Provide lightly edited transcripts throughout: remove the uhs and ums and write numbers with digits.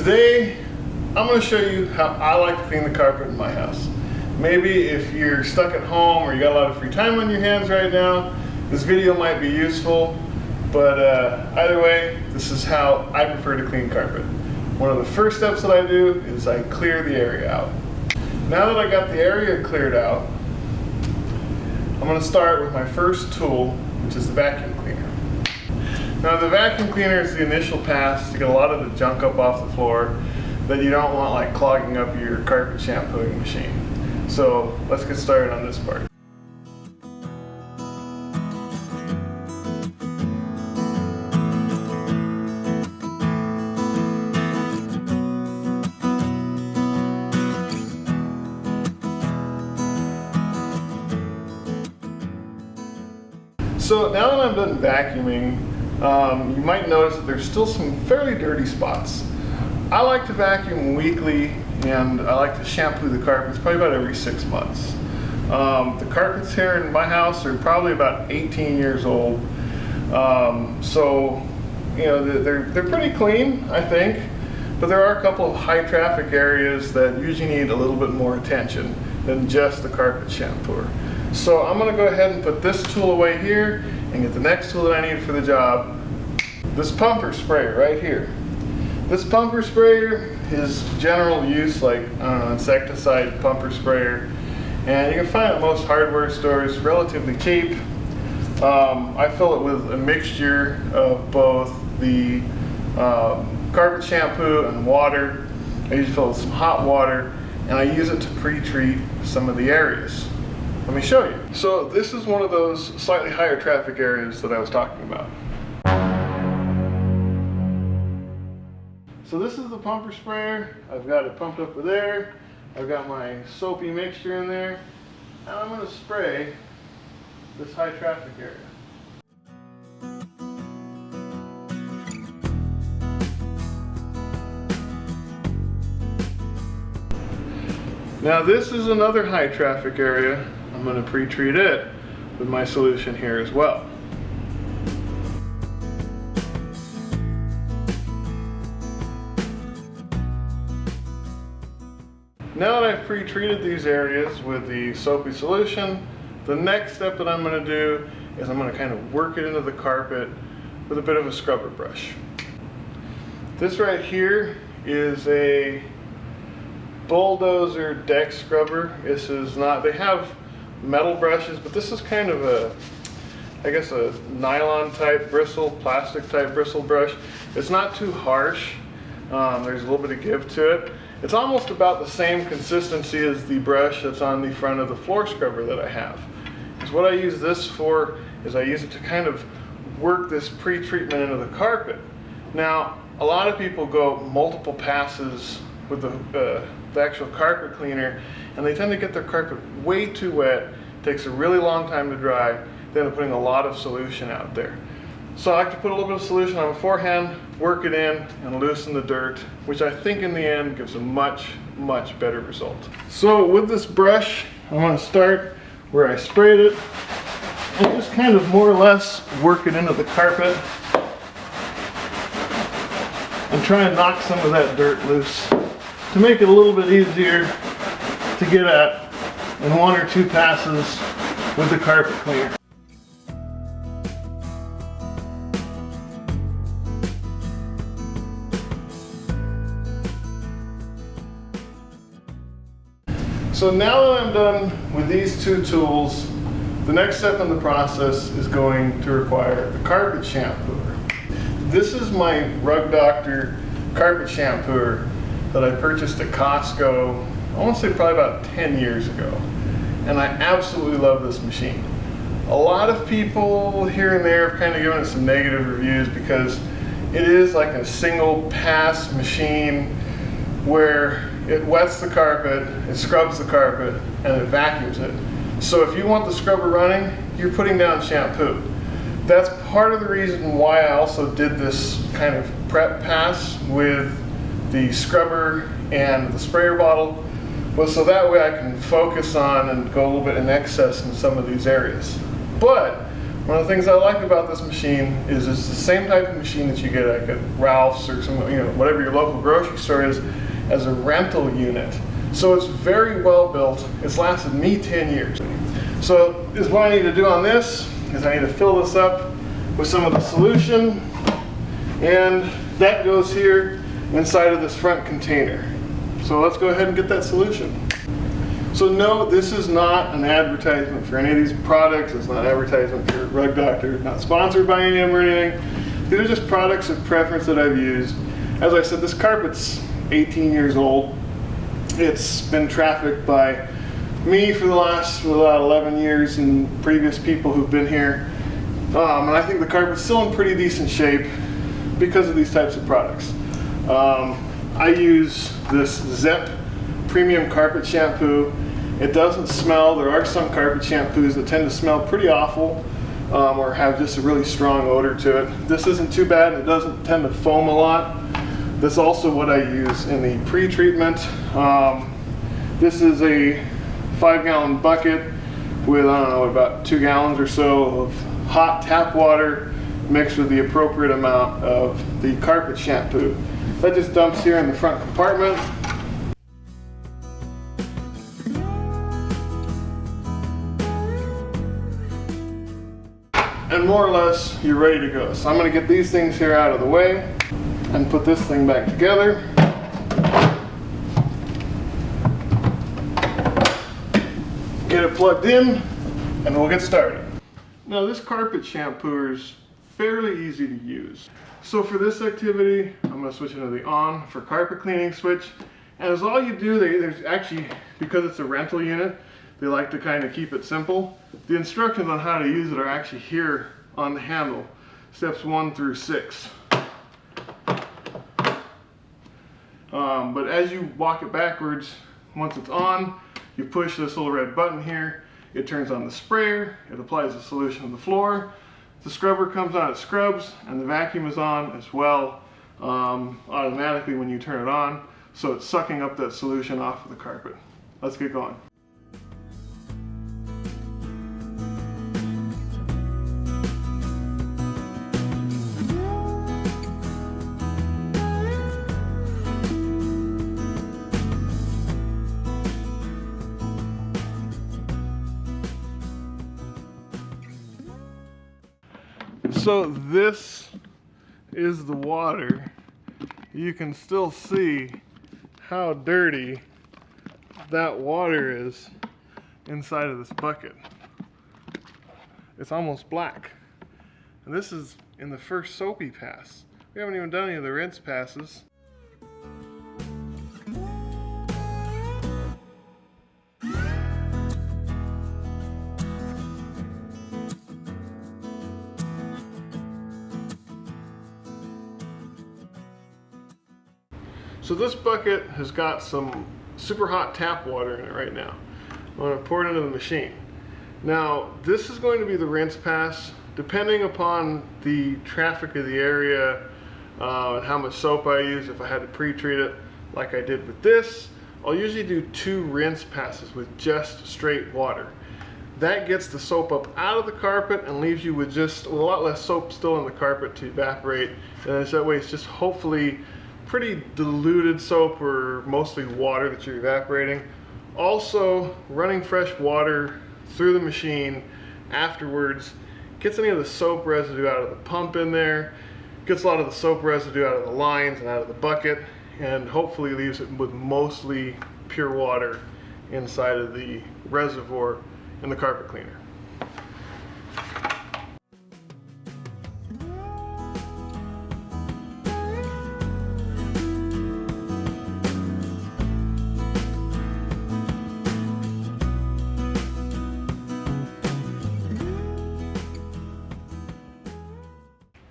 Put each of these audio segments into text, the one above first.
Today, I'm going to show you how I like to clean the carpet in my house. Maybe if you're stuck at home or you got a lot of free time on your hands right now, this video might be useful, but either way, this is how I prefer to clean carpet. One of the first steps that I do is I clear the area out. Now that I got the area cleared out, I'm going to start with my first tool, which is the vacuum cleaner. Now the vacuum cleaner is the initial pass to get a lot of the junk up off the floor that you don't want, like clogging up your carpet shampooing machine. So let's get started on this part. So now that I'm done vacuuming, you might notice that there's still some fairly dirty spots. I like to vacuum weekly, and I like to shampoo the carpets probably about every 6 months. The carpets here in my house are probably about 18 years old, so you know they're pretty clean, I think. But there are a couple of high traffic areas that usually need a little bit more attention than just the carpet shampooer. So I'm going to go ahead and put this tool away here and get the next tool that I need for the job. This pumper sprayer right here. This pumper sprayer is general use, like, I don't know, insecticide pumper sprayer. And you can find it at most hardware stores, relatively cheap. I fill it with a mixture of both the carpet shampoo and water. I usually fill it with some hot water, and I use it to pre-treat some of the areas. Let me show you. So this is one of those slightly higher traffic areas that I was talking about. So this is the pumper sprayer. I've got it pumped up with air. I've got my soapy mixture in there. And I'm going to spray this high traffic area. Now this is another high traffic area. I'm going to pre-treat it with my solution here as well. Now that I've pre-treated these areas with the soapy solution, the next step that I'm going to do is I'm going to kind of work it into the carpet with a bit of a scrubber brush. This right here is a bulldozer deck scrubber. This is not, they have metal brushes, but this is kind of a, I guess, a nylon type bristle, plastic type bristle brush. It's not too harsh. There's a little bit of give to it. It's almost about the same consistency as the brush that's on the front of the floor scrubber that I have. Because what I use this for is I use it to kind of work this pre-treatment into the carpet. Now, a lot of people go multiple passes with the actual carpet cleaner, and they tend to get their carpet way too wet. It takes a really long time to dry. They end up putting a lot of solution out there. So I like to put a little bit of solution on beforehand, work it in, and loosen the dirt, which I think in the end gives a much, much better result. So with this brush, I'm going to start where I sprayed it, and just kind of more or less work it into the carpet, and try and knock some of that dirt loose to make it a little bit easier to get at in 1 or 2 passes with the carpet cleaner. So now that I'm done with these 2 tools, the next step in the process is going to require the carpet shampooer. This is my Rug Doctor carpet shampooer that I purchased at Costco, I want to say probably about 10 years ago. And I absolutely love this machine. A lot of people here and there have kind of given it some negative reviews because it is like a single pass machine where it wets the carpet, it scrubs the carpet, and it vacuums it. So if you want the scrubber running, you're putting down shampoo. That's part of the reason why I also did this kind of prep pass with the scrubber and the sprayer bottle, was so that way I can focus on and go a little bit in excess in some of these areas. But One of the things I like about this machine is it's the same type of machine that you get like at Ralph's or some, whatever your local grocery store is, as a rental unit. So it's very well built. It's lasted me 10 years. So what I need to do on this is I need to fill this up with some of the solution, and that goes here inside of this front container. So let's go ahead and get that solution. So no, this is not an advertisement for any of these products. It's not an advertisement for Rug Doctor. It's not sponsored by any of them or anything. These are just products of preference that I've used. As I said, this carpet's 18 years old. It's been trafficked by me for the last about 11 years and previous people who've been here. And I think the carpet's still in pretty decent shape because of these types of products. I use this Zep premium carpet shampoo. It doesn't smell. There are some carpet shampoos that tend to smell pretty awful or have just a really strong odor to it. This isn't too bad. It doesn't tend to foam a lot. This is also what I use in the pre-treatment. This is a 5-gallon bucket with, I don't know, about 2 gallons or so of hot tap water mixed with the appropriate amount of the carpet shampoo. That just dumps here in the front compartment. And more or less, you're ready to go. So I'm going to get these things here out of the way and put this thing back together. Get it plugged in, and we'll get started. Now this carpet shampoo is fairly easy to use. So for this activity, I'm going to switch into the on for carpet cleaning switch. And as all you do, there's actually, because it's a rental unit, they like to kind of keep it simple. The instructions on how to use it are actually here on the handle, steps 1 through 6. But as you walk it backwards, once it's on, you push this little red button here, it turns on the sprayer, it applies the solution to the floor, the scrubber comes on, it scrubs, and the vacuum is on as well automatically when you turn it on, so it's sucking up that solution off of the carpet. Let's get going. So this is the water. You can still see how dirty that water is inside of this bucket. It's almost black. And this is in the first soapy pass. We haven't even done any of the rinse passes. So this bucket has got some super hot tap water in it right now. I'm going to pour it into the machine. Now this is going to be the rinse pass. Depending upon the traffic of the area and how much soap I use, if I had to pre-treat it like I did with this, I'll usually do 2 rinse passes with just straight water. That gets the soap up out of the carpet and leaves you with just a lot less soap still in the carpet to evaporate. And that way it's just hopefully pretty diluted soap or mostly water that you're evaporating. Also, running fresh water through the machine afterwards gets any of the soap residue out of the pump in there, gets a lot of the soap residue out of the lines and out of the bucket, and hopefully leaves it with mostly pure water inside of the reservoir in the carpet cleaner.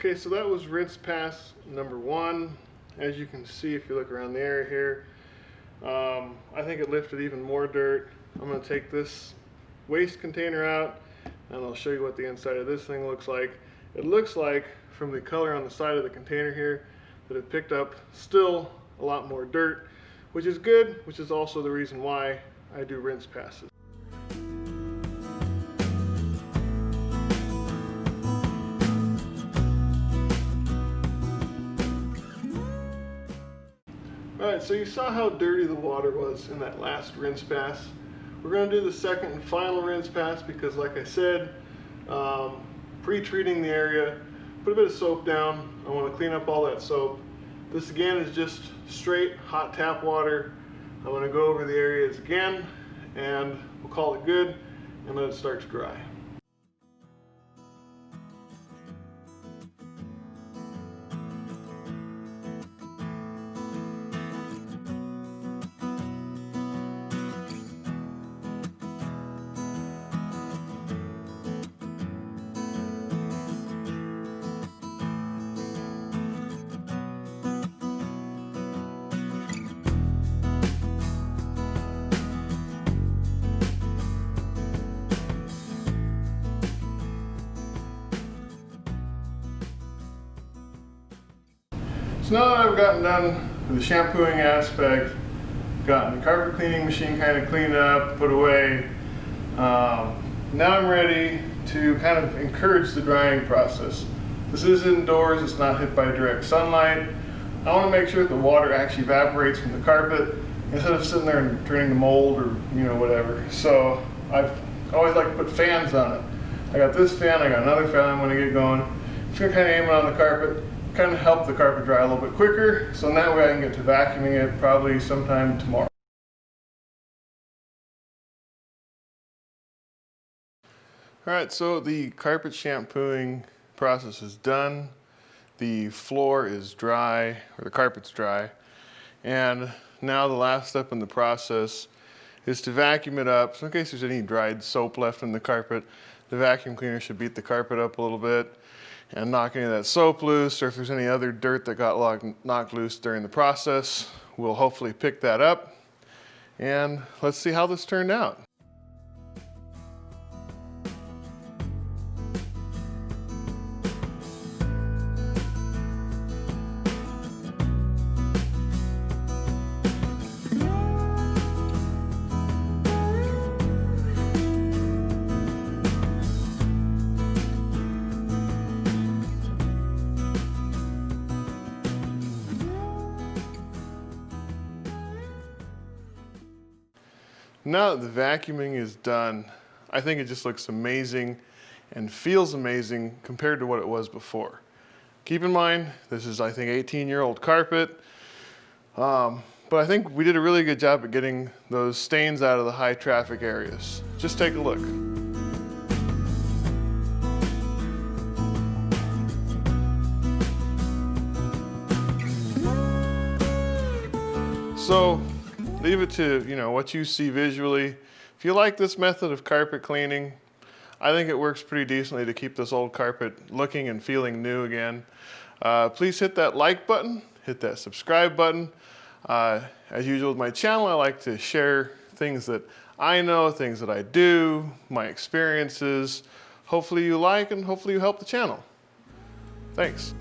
Okay, so that was rinse pass number 1. As you can see, if you look around the area here, I think it lifted even more dirt. I'm going to take this waste container out and I'll show you what the inside of this thing looks like. It looks like, from the color on the side of the container here, that it picked up still a lot more dirt, which is good, which is also the reason why I do rinse passes. Alright, so you saw how dirty the water was in that last rinse pass. We're going to do the second and final rinse pass because, like I said, pre-treating the area, put a bit of soap down. I want to clean up all that soap. This again is just straight hot tap water. I'm going to go over the areas again and we'll call it good and let it start to dry. So now that I've gotten done with the shampooing aspect, gotten the carpet cleaning machine kind of cleaned up, put away, now I'm ready to kind of encourage the drying process. This is indoors, it's not hit by direct sunlight. I want to make sure that the water actually evaporates from the carpet instead of sitting there and turning to mold or whatever. So I always like to put fans on it. I got this fan, I got another fan I'm going to get going. I'm just going to kind of aim it on the carpet, kind of help the carpet dry a little bit quicker, so in that way I can get to vacuuming it probably sometime tomorrow. Alright, so the carpet shampooing process is done. The floor is dry, or the carpet's dry, and now the last step in the process is to vacuum it up. So in case there's any dried soap left in the carpet, the vacuum cleaner should beat the carpet up a little bit and knock any of that soap loose, or if there's any other dirt that got knocked loose during the process, we'll hopefully pick that up. And let's see how this turned out. Now that the vacuuming is done, I think it just looks amazing and feels amazing compared to what it was before. Keep in mind, this is, I think, 18-year-old carpet, but I think we did a really good job at getting those stains out of the high traffic areas. Just take a look. So, leave it to what you see visually. If you like this method of carpet cleaning, I think it works pretty decently to keep this old carpet looking and feeling new again. Please hit that like button, hit that subscribe button. As usual with my channel, I like to share things that I know, things that I do, my experiences. Hopefully you like and hopefully you help the channel. Thanks.